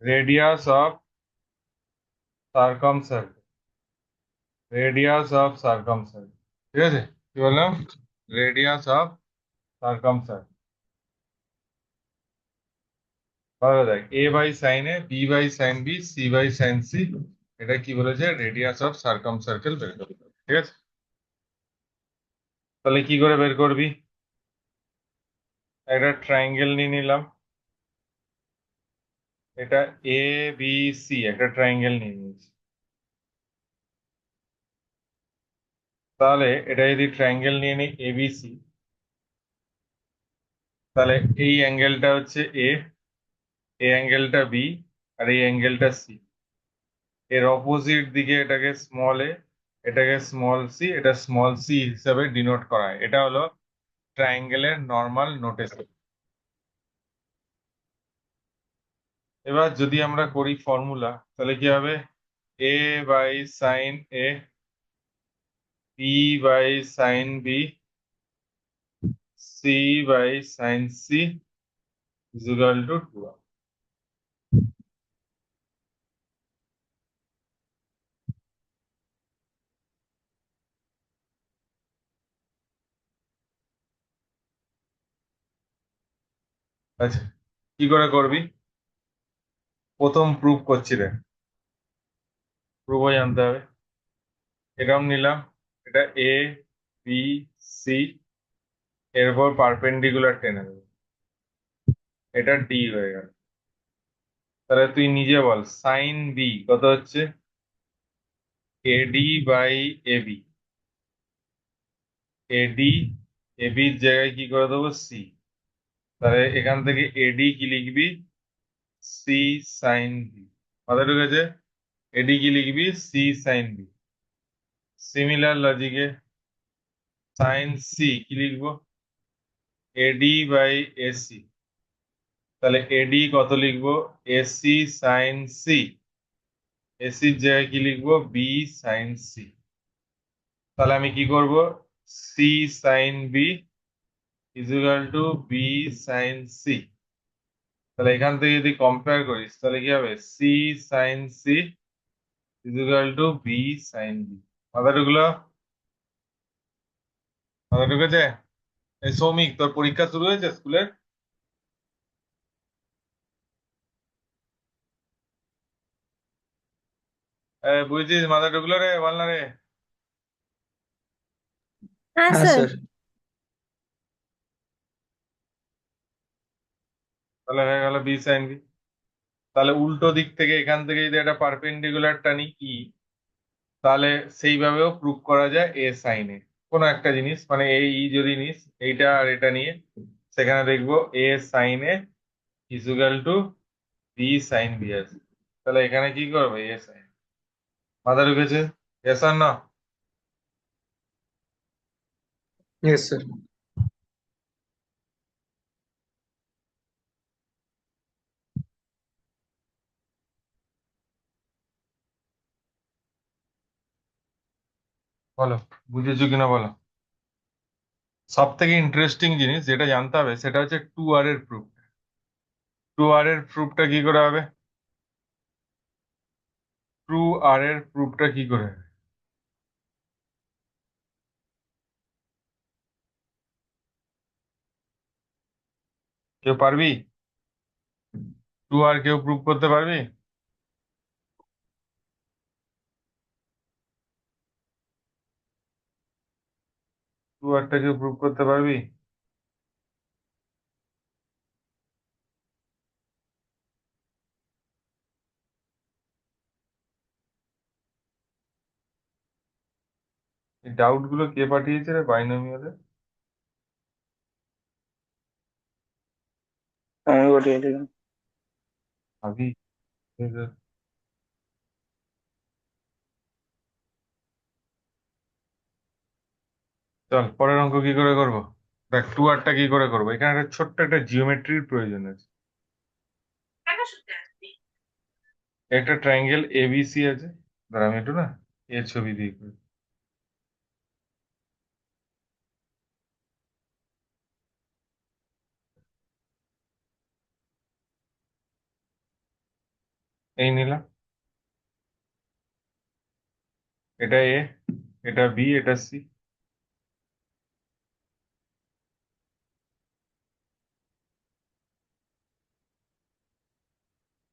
Radius of circumcircle, radius of circumcircle, ঠিক আছে? কি বললাম? Radius of circumcircle. ভালো দেখ, A by sine A, B by sine B, C by sine C, এটা কি বলেছে? রেডিয়াস অফ সার্কামসার্কেল বের করতে হবে, ঠিক আছে? তাহলে কি করে বের করবি? একটা ট্রায়াঙ্গেল নিয়ে নিলাম, এটা এ বি সি, একটা ট্রায়াঙ্গেল নিয়ে নিয়েছি। তাহলে এটা যদি ট্রায়াঙ্গেল নিয়ে নিই এবিসি, তাহলে এই অ্যাঙ্গেলটা হচ্ছে এ, এই অ্যাঙ্গেলটা বি, আর এই অ্যাঙ্গেলটা সি। এর অপোজিট দিকে এটাকে স্মল এ, এটাকে স্মল সি, এটা স্মল সি হিসাবে ডিনোট করা হয়। এটা হলো ট্রায়াঙ্গেলের নর্মাল নোটেশন। এবার যদি আমরা করি ফর্মুলা, তাহলে কি হবে? A by sine A, B by sine B, C by sine C is equal to 2। আচ্ছা, কি করে করবি? প্রথম প্রুফ করছি রে, প্রুফও জানতে হবে। এরকম নিলাম, এটা এ বি সি, এর উপর পারপেন্ডিকুলার টেনে দেবো, এটা ডি হয়ে গেল। তাহলে তুই নিজে বল, সাইন বি কত হচ্ছে? এডি বাই এবি, এডি, এবির জায়গায় কি করে দেবো? সি। তাহলে এখান থেকে এডি কি লিখবি? C sine B. মাথায় ঢুকেছে? এডি কি লিখবি? C sine B. সিমিলার লজিকে সাইন সি কি লিখবো? AD by AC. তাহলে এডি কত লিখবো? AC sine C. এসির জায়গায় কি লিখবো? B sine C. তাহলে আমি কি করব? C sine B is equal to B sine C. তাহলে এখান থেকে যদি কম্পেয়ার করিস, তাহলে কি হবে? C sine C is equal to B sine B. মাথা ঢুকলো? মাথা ঢুকেছে? এই সৌমিক, তোর পরীক্ষা শুরু হয়েছে স্কুলের? বুঝছিস? মাথা ঢুকলো রে, বল না রে। হ্যাঁ হ্যাঁ স্যার। স্যার। তাহলে হয়ে গেল বি সাইন বি। তাহলে উল্টো দিক থেকে এখান থেকে যদি একটা পারপেন্ডিকুলার টানি ই, তাহলে সেইভাবেও প্রুভ করা যায় এ সাইন এ। কোনো একটা জিনিস মানে এই ই যদি নিস, এইটা আর এটা নিয়ে, সেখানে দেখবো A sine A equal to B sine B আছে। তাহলে এখানে কি করবে? A sine. মাথা ঢুকেছে? এস আর না? Yes sir. বলো, বুঝেছো কিনা বলো। সব থেকে ইন্টারেস্টিং জিনিস যেটা জানতে হবে সেটা হচ্ছে টু আর এর প্রুফ। টু আর এর প্রুফটা কি করে হবে? টু আর এর প্রুফটা কি করে হবে? কেউ পারবি? টু আর কেউ প্রুফ করতে পারবি? টু আরটা কেউ প্রুফ করতে পারবি? এই ডাউট গুলো কে পাঠিয়েছে রে বাইনোমিয়ালে? আমি বলিয়ে দিলাম। ভাবি, চল পরের অঙ্ক কি করে করবো। দেখ, টু আরটা কি করে করবো, এখানে একটা ছোট্ট একটা জিওমেট্রির প্রয়োজন আছে। একটা ট্রায়াঙ্গেল এবিসি আছে, দাঁড়া আমি একটু না এর ছবি দিই একটু। এই নিলাম, এটা এ, এটা বি, এটা সি।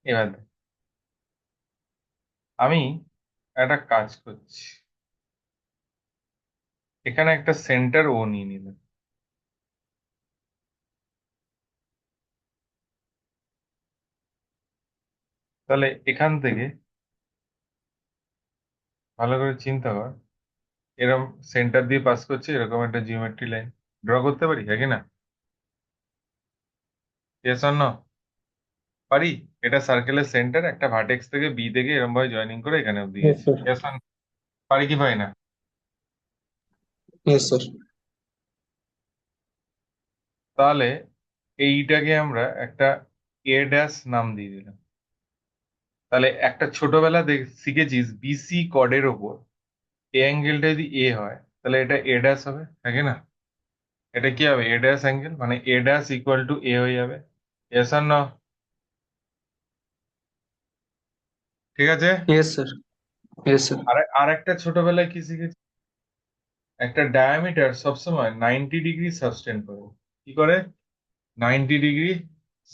এবার দেখ, আমি একটা কাজ করছি, এখানে একটা সেন্টার ও নিয়ে নিলাম। তাহলে এখান থেকে ভালো করে চিন্তা কর, এরকম সেন্টার দিয়ে পাস করছে, এরকম একটা জিওমেট্রি লাইন ড্র করতে পারি, হ্যাঁ কি না? Yes or no? পারি। এটা সার্কেলের সেন্টার, একটা ভার্টেক্স থেকে বি থেকে এরকম ভাবে জয়েনিং করে এখানে অব্দি Yes, গেছি। sir. ইয়েস অর, পারি কি পারি না? Yes, sir. তাহলে এইটাকে আমরা একটা এ ড্যাশ নাম দিয়ে দিলাম। তাহলে একটা ছোটবেলা শিখেছিস বিসি কর্ডের ওপর এ অ্যাঙ্গেলটা যদি এ হয় তাহলে এটা এ ড্যাশ হবে, তাই না? এটা কি হবে? এ ড্যাশ অ্যাঙ্গেল, মানে এ ড্যাশ ইকুয়াল টু এ হয়ে যাবে। Yes or no? ঠিক আছে। Yes, sir. Yes, sir. আর আর একটা ছোটবেলায় কি শিখেছি, একটা ডায়ামিটার সবসময় 90 ডিগ্রি সাবস্টেন্ড করে। কি করে? 90 ডিগ্রি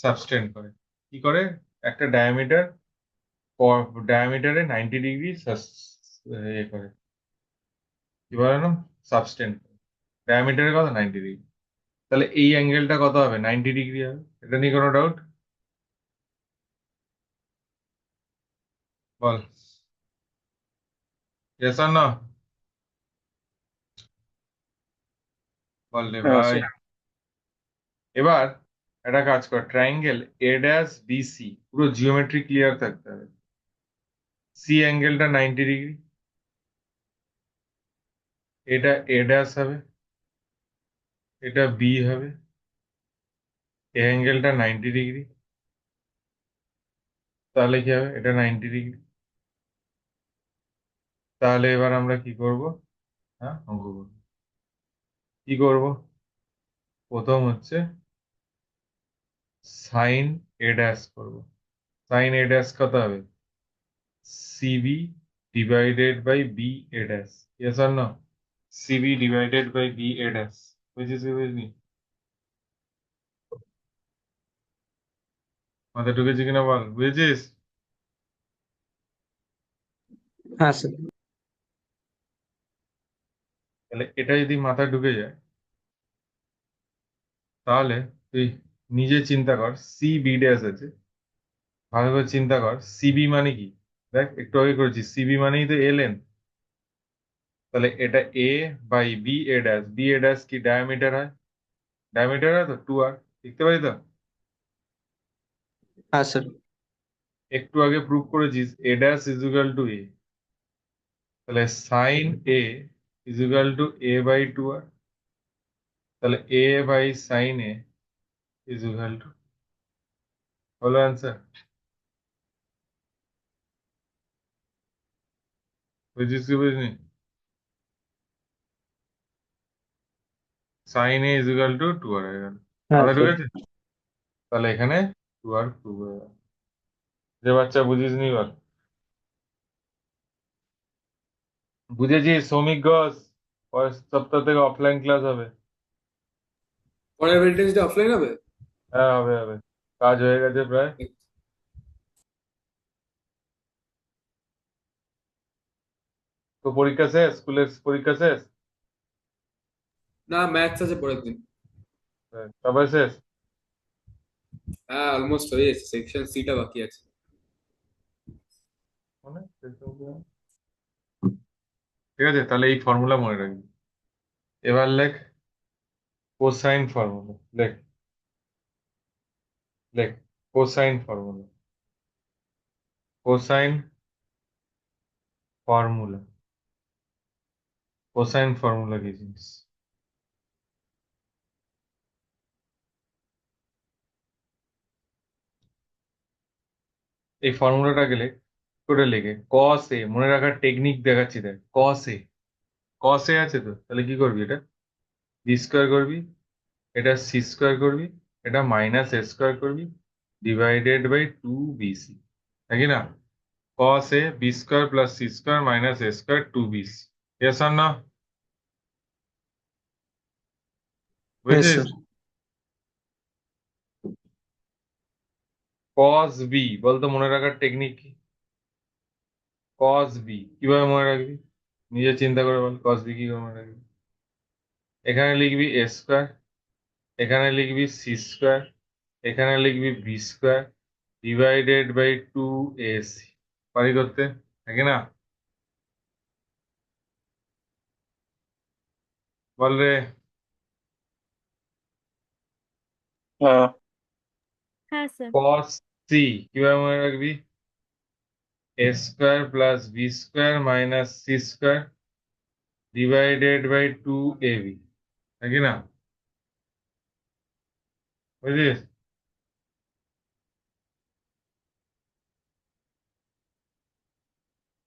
সাবস্টেন্ড করে। কি করে? একটা ডায়ামিটার, ডায়ামিটারে 90 ডিগ্রি এ করে, কি বলে না, সাবস্টেন্ড করে। ডায়ামিটারে কত? 90 ডিগ্রি। তাহলে এই অ্যাঙ্গেলটা কত হবে? 90 ডিগ্রি হবে। এটা নিয়ে কোনো doubt? Ball, yes or no? বল রে ভাই। Sir. এবার একটা কাজ কর, ট্রায়াঙ্গেল এ ড্যাশ বিসি পুরো জিওমেট্রি ক্লিয়ার থাকতে হবে। সি অ্যাঙ্গেলটা 90 ডিগ্রি, এটা এ ড্যাশ হবে, এটা বি হবে, এ অ্যাঙ্গেলটা 90 ডিগ্রি। তাহলে কি হবে? এটা 90 ডিগ্রি। তাহলে এবার আমরা কি করব? হ্যাঁ, অঙ্ক করবো। কি করব? প্রথম হচ্ছে সাইন এ ড্যাশ করবো। সাইন এ ড্যাশ কত হবে? CB divided by B A dash. Yes or no? CB divided by B A dash. বুঝেছিস কি বুঝলি? মাথায় ঢুকেছে কিনা বল, বুঝেছিস? Sir. তাহলে এটা যদি মাথায় ঢুকে যায়, তাহলে তুই নিজে চিন্তা কর, সি বি ড্যাশ আছে, ভালো করে চিন্তা কর সিবি মানে কি। দেখ, একটু আগে করেছি, সিবি মানেই তো এ লেন। তাহলে এটা A by B A dash, B A dash কি ডায়ামিটার হয়? ডায়ামিটার হয় তো 2r, দেখতে পাই তো? Sir. একটু আগে প্রুভ করেছিস A dash is equal to A. তাহলে sine A is equal to A by 2r। তাহলে A by sine A is equal to, হলো অ্যান্সার। বুঝছিস কি বুঝলি? Sine A is equal to 2r হয়ে গেল। মাথায় Sir. ঢুকেছে? তাহলে এখানে 2r প্রুভ হয়ে গেল। যে বাচ্চা বুঝিস নি বল। বুঝেছি শ্রমিক ঘোষ, পরের সপ্তাহ থেকে অফলাইন ক্লাস হবে। পরের ভ্যালেন্টাইন্স অফলাইন হবে? হ্যাঁ, হবে হবে, কাজ হয়ে গেছে প্রায়। তো পরীক্ষা শেষ, স্কুলের পরীক্ষা শেষ? না, ম্যাথস আছে পরের দিন। হ্যাঁ, সবাই শেষ? হ্যাঁ, অলমোস্ট হয়ে গেছে, সেকশন সিটা বাকি আছে। মানে ঠিক আছে, তাহলে এই ফর্মুলা মনে রাখবি। এবার লেখ কোসাইন ফর্মুলা, লেখ, লেখ cosine formula. Cosine formula, cosine formula কি জিনিস? এই ফর্মুলাটাকে লেখ, করে লেখে কস এ, মনে রাখার টেকনিক দেখাচ্ছি দেখ। কস এ, কস এ আছে তো, তাহলে কি করবি? এটা বি স্কোয়ার করবি, এটা সি স্কোয়ার করবি, এটা মাইনাস এ স্কোয়ার করবি, ডিভাইডেড বাই 2bc। है ना? cos a b square plus c square minus a square 2b। yes or no? yes বুঝেছিস? sir, cos b বলতো মনে রাখার টেকনিক কি? cos b কিভাবে মনে রাখবি? নিজে চিন্তা করে বল, cos b কি করে মনে রাখবি? এখানে লিখবি a স্কোয়ার, এখানে লিখবি সি স্কোয়ার, এখানে লিখবি B square divided by 2ac। পারি করতে, থাকে না? বল রে। হ্যাঁ হ্যাঁ স্যার। cos c কিভাবে মনে রাখবি? a square plus B square minus C square divided by 2ab, থাকে না? বুঝলিস?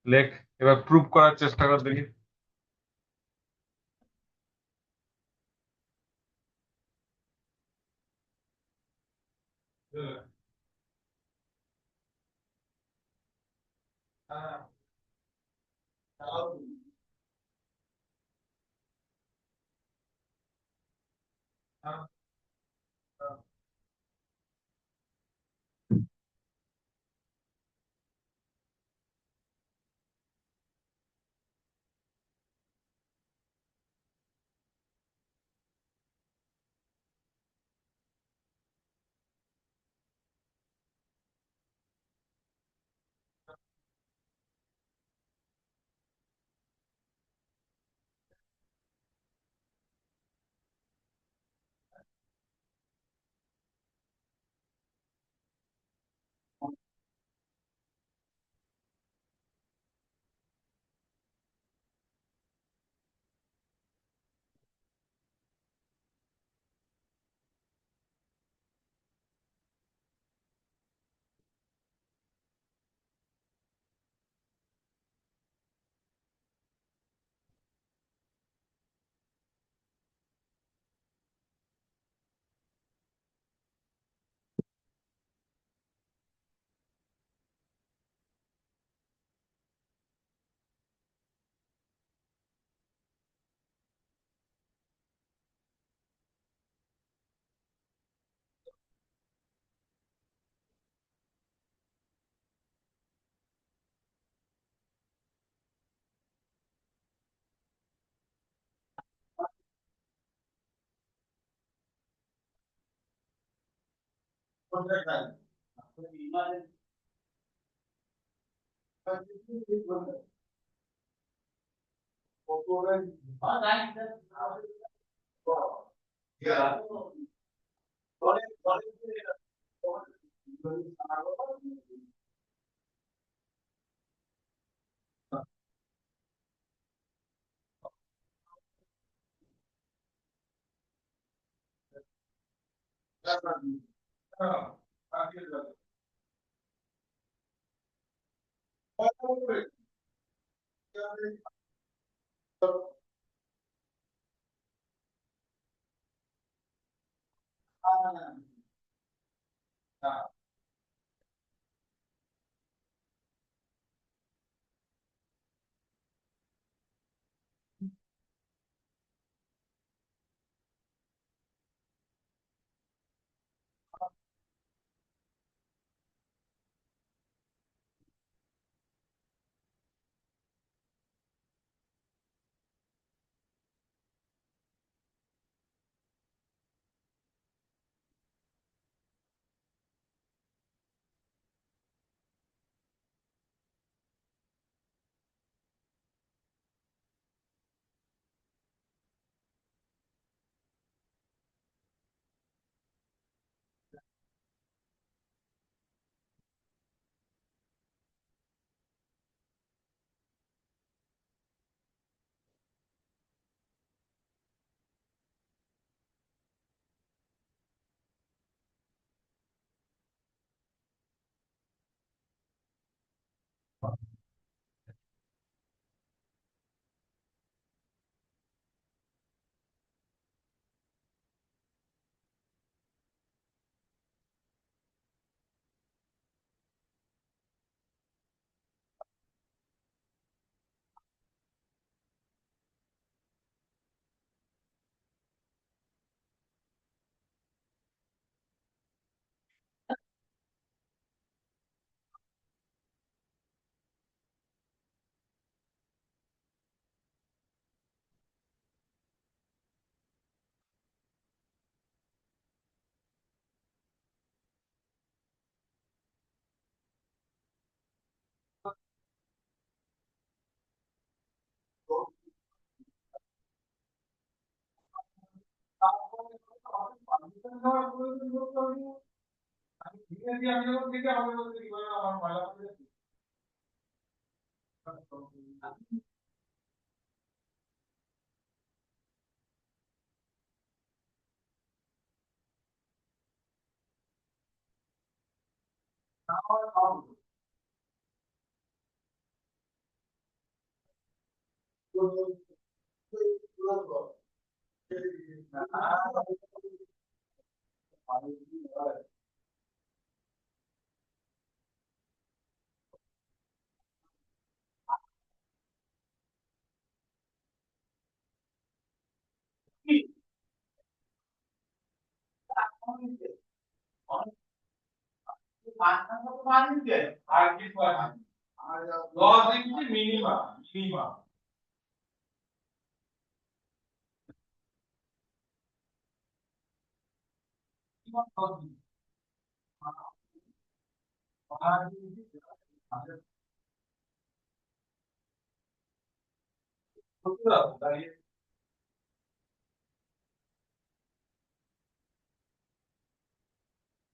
লেখ, এবার প্রুভ করার চেষ্টা কর দেখি।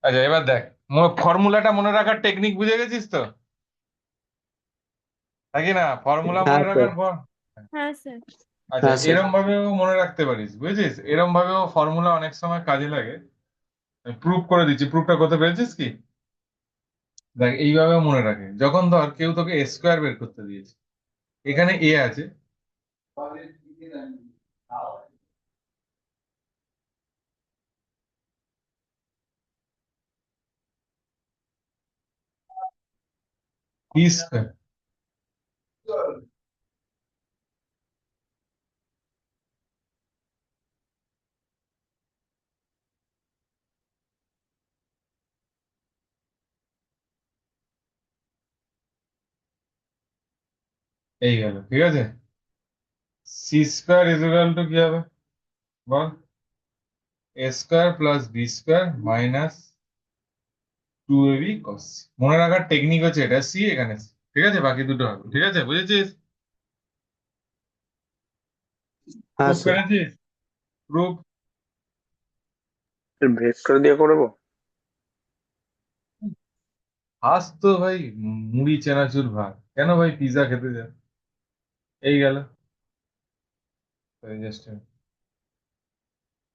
আচ্ছা এবার দেখ, ফর্মুলাটা মনে রাখার টেকনিক বুঝে গেছিস তো নাকি না? ফর্মুলা হ্যাঁ মনে স্যার। রাখার পর হ্যাঁ স্যার। আচ্ছা হ্যাঁ স্যার। এরম ভাবেও মনে রাখতে পারিস, বুঝেছিস? এরম ভাবেও ফর্মুলা অনেক সময় কাজে লাগে। প্রুফ করে দিচ্ছি, প্রুফটা করতে পেরেছিস কি? দেখ এইভাবেও মনে রাখে, যখন ধর কেউ তোকে এ স্কোয়ার বের করতে দিয়েছে, এখানে এ আছে, বি স্কোয়ার, এই গেল, ঠিক আছে? সি স্কোয়ার ইকুয়াল টু কি হবে বল? A square plus B square minus 2ab cos c। মনে রাখার টেকনিক হচ্ছে এটা, সি এখানে C, ঠিক আছে? বাকি দুটো হবে, ঠিক আছে? বুঝেছিস? হ্যাঁ প্রুফ স্যার। করেছিস? প্রুফ। ভেক্টর দিয়ে করবো? আজ তো ভাই মুড়ি চানাচুর ভাত, কেন ভাই পিজা খেতে যা? এই গেল। জাস্ট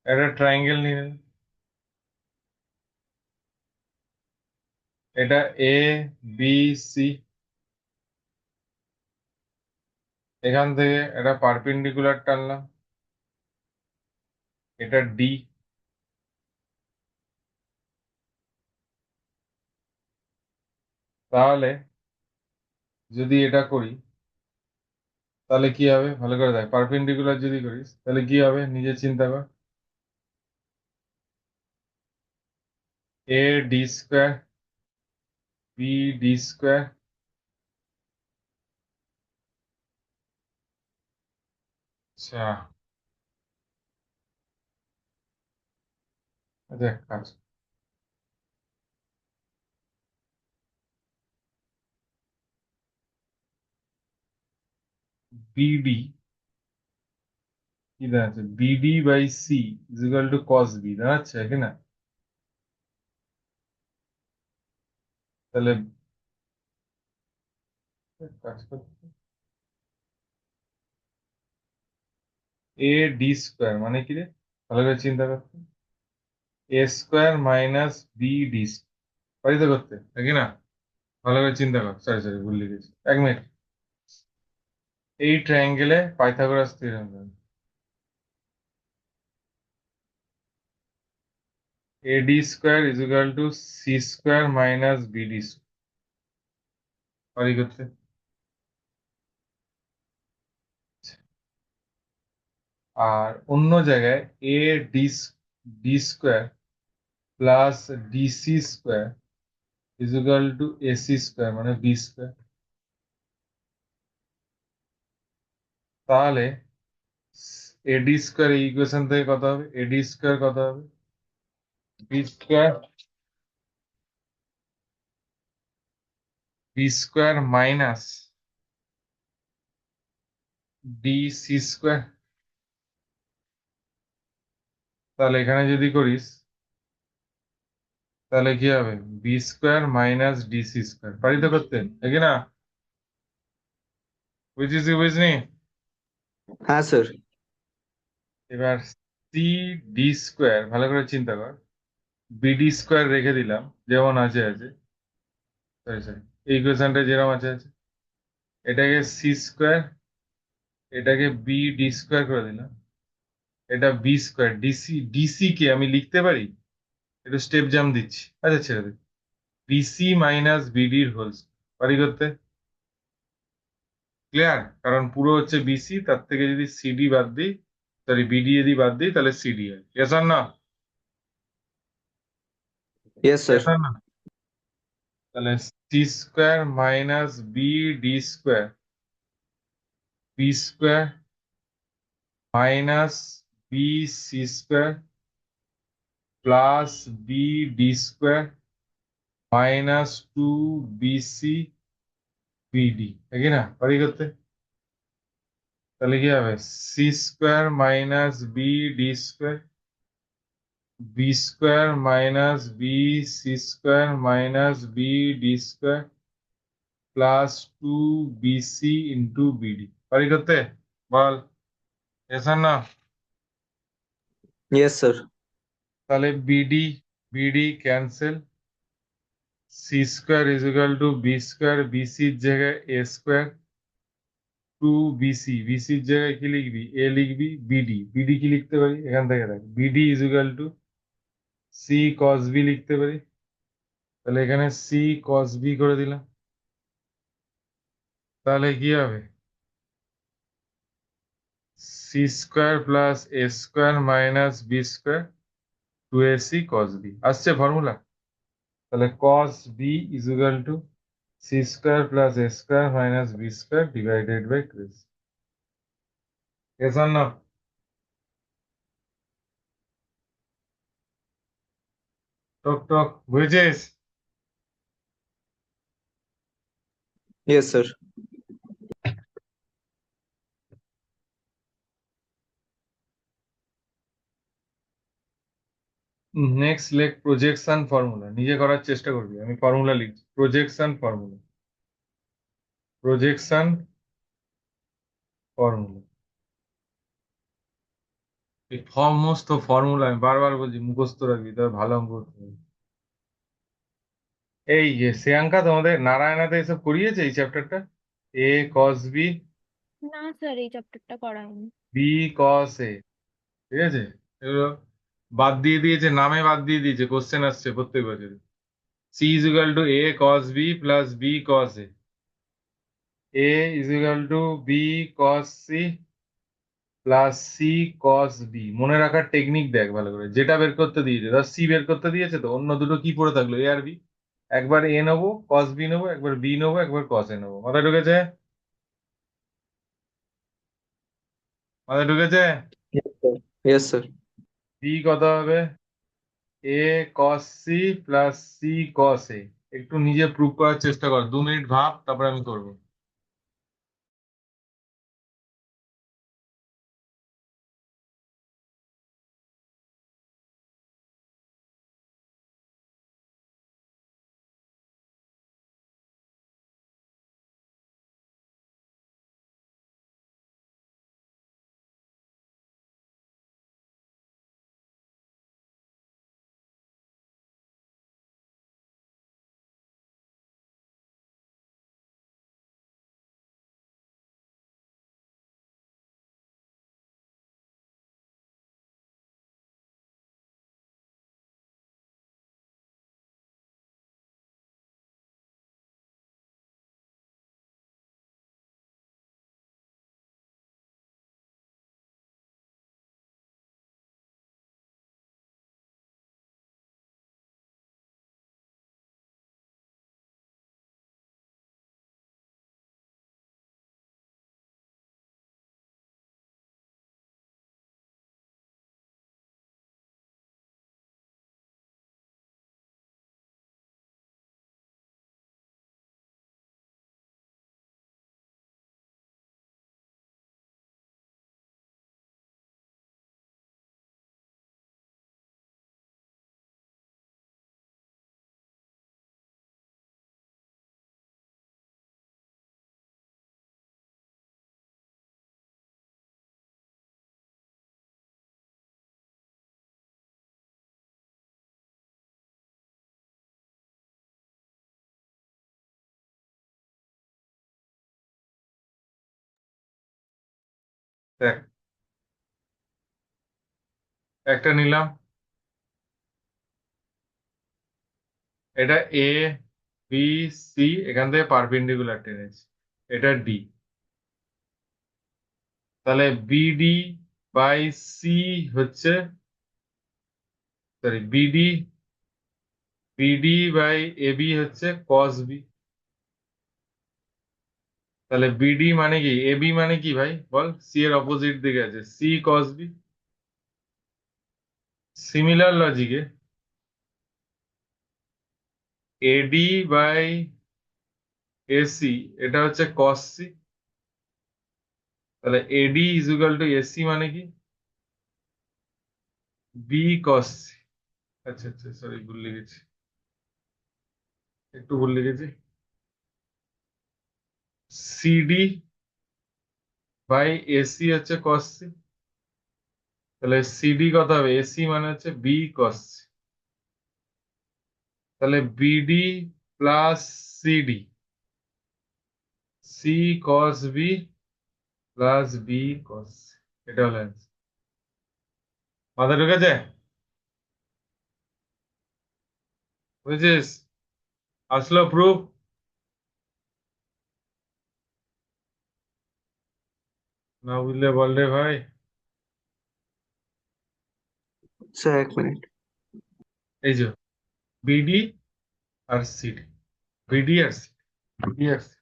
একটা ট্রায়াঙ্গেল নিয়ে নিন। এটা এ বি সি, এখান থেকে একটা পারপেন্ডিকুলার টানলাম, এটা ডি। তাহলে যদি এটা করি তাহলে কি হবে? ভালো করে দেখ, পারপেন্ডিকুলার যদি করিস তাহলে কি হবে নিজে চিন্তা কর। A D square, B D square, আচ্ছা দেখ কাজ, বিডি কি দাঁড়াচ্ছে? BD by C is equal to cos B দাঁড়াচ্ছে কি না? তাহলে কাজ করতে, এ ডি স্কোয়ার মানে কি রে? ভালো করে চিন্তা করতে, এ স্কোয়ার মাইনাস বি ডি, পারি তো করতে, নাকি না? ভালো করে চিন্তা কর, সরি সরি ভুল লিখেছি, 1 মিনিট। এই ট্রায়াঙ্গেলে Pythagoras theorem, A D square is equal to C square minus BD, পারি করতে? আর অন্য জায়গায় A D D square plus DC square is equal to AC square মানে বি স্কোয়ার। তাহলে এডি স্কোয়ার এই ইকুয়েশন থেকে কত হবে? এডি স্কোয়ার কত হবে? B square, B square minus D C square, তাহলে এখানে যদি করিস তাহলে কি হবে B square minus DC square, পারি তো করতে, নাকি না? বুঝিস কি বুঝনি? হ্যাঁ স্যার। এবার সি ডি স্কোয়ার, ভালো করে চিন্তা কর, বিডি স্কোয়ার রেখে দিলাম যেমন আছে আছে, সরি সরি, এই ইকুয়েশনটা যেরকম আছে আছে, এটাকে সি স্কোয়ার, এটাকে বি ডি স্কোয়ার করে দিলাম, এটা বি স্কোয়ার ডিসি, ডিসি কে আমি লিখতে পারি, একটু স্টেপ জাম্প দিচ্ছি, আচ্ছা ছেড়ে দিই, বিসি মাইনাস বিডির হোল, পারি করতে? ক্লিয়ার? কারণ পুরো হচ্ছে বিসি, তার থেকে যদি সিডি বাদ দিই, সরি বিডি যদি বাদ দিই তাহলে সিডি হয়, ইয়েস অর না? Yes sir. ইয়েস অর না? তাহলে C square minus B D square, B square minus B C square plus B D square minus two BC BD, নাকি না? পারি করতে? তাহলে কি হবে C square minus B D square, B square minus B C square minus B D square plus two BC into BD, পারি করতে? বল, এস আর না? Yes sir. তাহলে BD BD cancel, C square is equal to B square, বিসির জায়গায় এ square, to BC, বিসির জায়গায় কি লিখবি, এ লিখবি, বিডি, বিডি কি লিখতে পারি এখান থেকে দেখ, BD is equal to C cos B লিখতে পারি, তাহলে এখানে সি কস বি করে দিলাম, তাহলে কি হবে C square plus A square minus B square, two A C cos B, আসছে ফর্মুলা? তাহলে cos B is equal to C square plus A square minus B square divided by two A C, yes আর না? টক টক, বুঝেছিস? Yes sir. Next লেখ projection formula, নিজে করার চেষ্টা করবি, আমি ফর্মুলা লিখছি, প্রজেকশন ফর্মুলা, প্রজেকশন ফর্মুলা, এই সমস্ত ফর্মুলা আমি বারবার বলছি মুখস্থ রাখবি, তবে ভালো অঙ্ক করতে হবে। এই যে শ্রেয়াঙ্কা তোমাদের নারায়ণাতে এসব করিয়েছে এই চ্যাপ্টারটা, এ কস বি, না স্যার, এই চ্যাপ্টারটা করায়নি। বি কস এ, ঠিক আছে? এগুলো বাদ দিয়ে দিয়েছে, নামে বাদ দিয়ে দিয়েছে, কোশ্চেন আসছে প্রত্যেক বছর, C is equal to A cos B plus B cos A is equal to B cos C plus C cos B, মনে রাখার টেকনিক দেখ ভালো করে, যেটা বের করতে দিয়েছে, ধর সি বের করতে দিয়েছে, তো অন্য দুটো কি পড়ে থাকলো, এ আর বি, একবার এ নেবো কস বি নেবো, একবার বি নেবো, একবার কস এ নেবো, মাথায় ঢুকেছে? মাথায় ঢুকেছে? Yes sir. বি কত হবে, এ কস সি প্লাস সি কস এ, একটু নিজে প্রুভ করার চেষ্টা কর, 2 মিনিট ভাব, তারপরে আমি করবো। দেখ, একটা নিলাম, এটা এ বি সি, এখান থেকে পারপেন্ডিকুলার টেনেছি, এটা ডি। তাহলে বিডি বাই সি হচ্ছে, সরি, বিডি বাই এবি হচ্ছে কস বি। তাহলে বিডি মানে কি, এবি মানে কি ভাই বল, সি এর অপোজিট দিকে আছে, সি কস বি। সিমিলার লজিকে এডি বাই এসি, এটা হচ্ছে কস সি। তাহলে AD is equal to AC মানে কি, বি কস সি। আচ্ছা আচ্ছা, সরি, ভুল লিখেছি, একটু ভুল লিখেছি। সিডি বাই এসি হচ্ছে কস সি। তাহলে সিডি কত হবে, এসি মানে হচ্ছে বি কস সি। তাহলে BD plus CD, C cos B plus B cos, এটা হলো answer। মাথা ঢুকেছে, বুঝেছিস? আসলো প্রুফ? না বুঝলে বল রে ভাই। স্যার এক মিনিট। এই যে বিডি আর সিডি, বিডি আর সি, বিডি আর সি।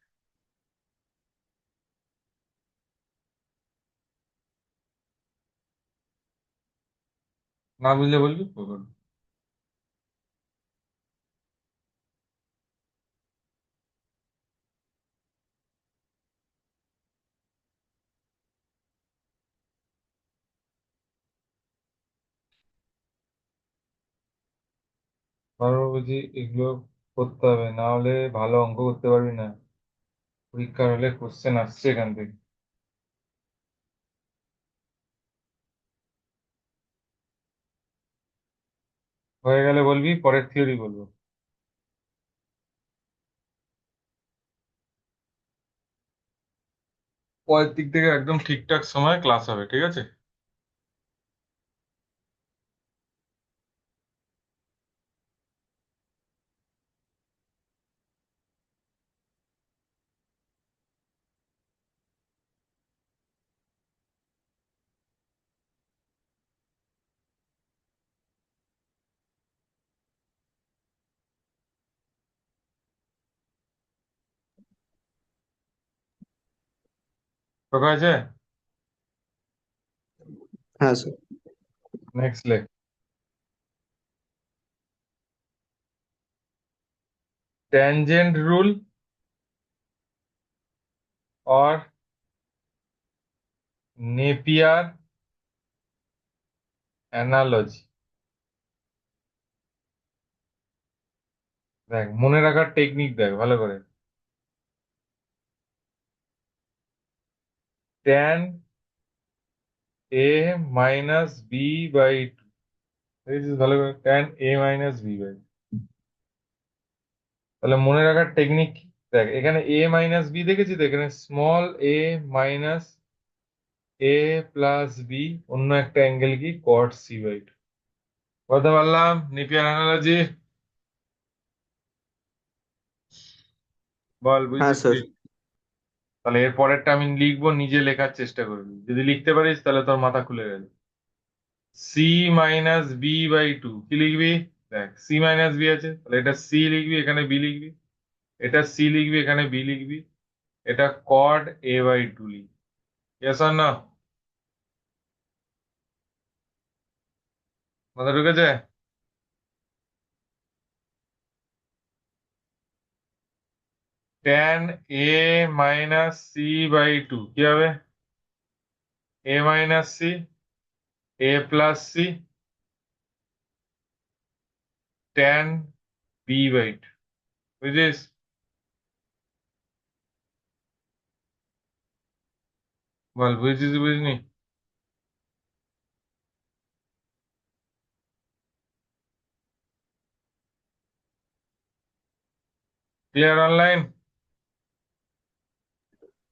না বুঝলে বলবি বলবি। বারবার বুঝি এগুলো করতে হবে, না হলে ভালো অঙ্ক করতে পারবি না। পরীক্ষার হলে কোশ্চেন আসছে এখান থেকে। হয়ে গেলে বলবি, পরের থিওরি বলবো। পরের দিক থেকে একদম ঠিকঠাক সময় ক্লাস হবে, ঠিক আছে? তোকে আছে? হ্যাঁ স্যার। নেক্সট লেখ, tangent rule or Napier analogy। দেখ, মনে রাখার টেকনিক দেখ ভালো করে। tan a minus B by two, দেখেছিস ভালো করে, tan a minus B by. তাহলে মনে রাখার টেকনিক কি? দেখ, এখানে a মাইনাস বি দেখেছি তো, এখানে small a minus a plus B, অন্য একটা অ্যাঙ্গেল কি, cot c বাই টু। বলতে পারলাম নেপিয়ার অ্যানালজি? বল, হ্যাঁ বুঝেছিস স্যার। কি? তাহলে এর পরেরটা আমি লিখবো, নিজে লেখার চেষ্টা করবি, যদি লিখতে পারিস তাহলে তোর মাথা খুলে গেল। C minus B by two, কি লিখবি? দেখ, সি মাইনাস বি আছে, তাহলে এটা সি লিখবি, এখানে বি লিখবি, এটা সি লিখবি, এখানে বি লিখবি, এটা কড এ বাই টু লিখবি। ইয়েস আর না? মাথা ঢুকেছে? Tan A minus C by two কি হবে? A minus C, A plus C, tan B by two, বুঝিস? বল, বুঝেছিস বুঝিনি? Clear online?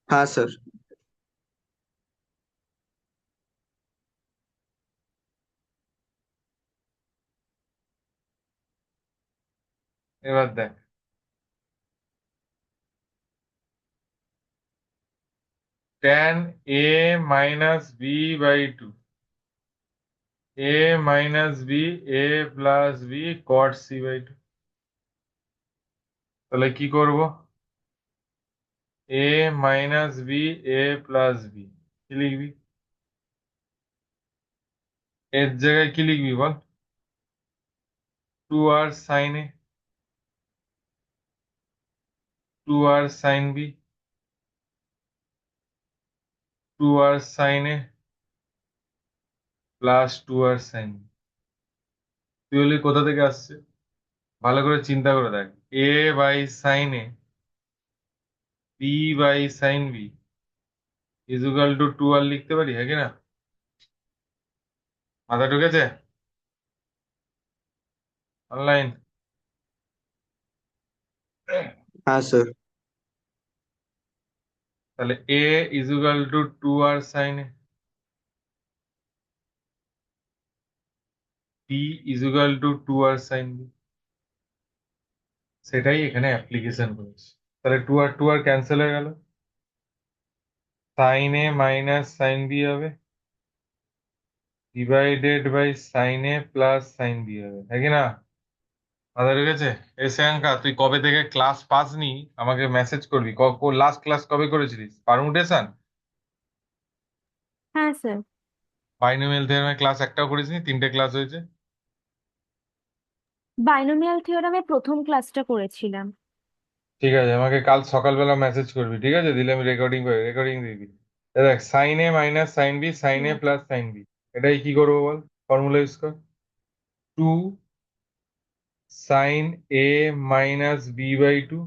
হ্যাঁ স্যার। এবার দেখ, tan a minus b by 2, a minus b, a plus b cot c by 2। তাহলে কি করব? a minus b, a plus b, কি লিখবি? এর জায়গায় কি লিখবি বল? 2r sin a, 2r sin b, 2r sin a plus 2r sin b। তুই বলি কোথা থেকে আসছে? ভালো করে চিন্তা করে দেখ, a by sin a, b by sin b equal to 2r লিখতে পারি, হ্যাঁ কি না? মাথা ঢুকেছে? অনলাইন? हाँ सर। তাহলে a equal to 2r sin a, b equal to 2r sin b। সেটাই এখানে অ্যাপ্লিকেশন করেছি। তাহলে 2r ক্যান্সেল হয়ে গেল, sin a minus sin b হবে, divided by sin a plus sin b হবে, হ্যাঁ কি না? মাথা ঢুকেছে? এ শ্রেয়াঙ্কা, তুই কবে থেকে ক্লাস পাসনি আমাকে মেসেজ করবি। লাস্ট ক্লাস কবে করেছিলিস? পারমুটেশন, হ্যাঁ স্যার। বাইনোমিয়াল থিওরেমের ক্লাস একটাও করিসনি, 3টে ক্লাস হয়েছে। বাইনোমিয়াল থিওরেমে প্রথম ক্লাসটা করেছিলাম। ঠিক আছে, আমাকে কাল সকালবেলা মেসেজ করবি, ঠিক আছে? দিলে আমি রেকর্ডিং দিবি। দেখ, sign A minus sine B, sign এ ঠিক আছে। প্লাস সাইন বি, এটাই কি করবো বল? ফর্মুলা ইউজ কর। 2 sine A minus B by 2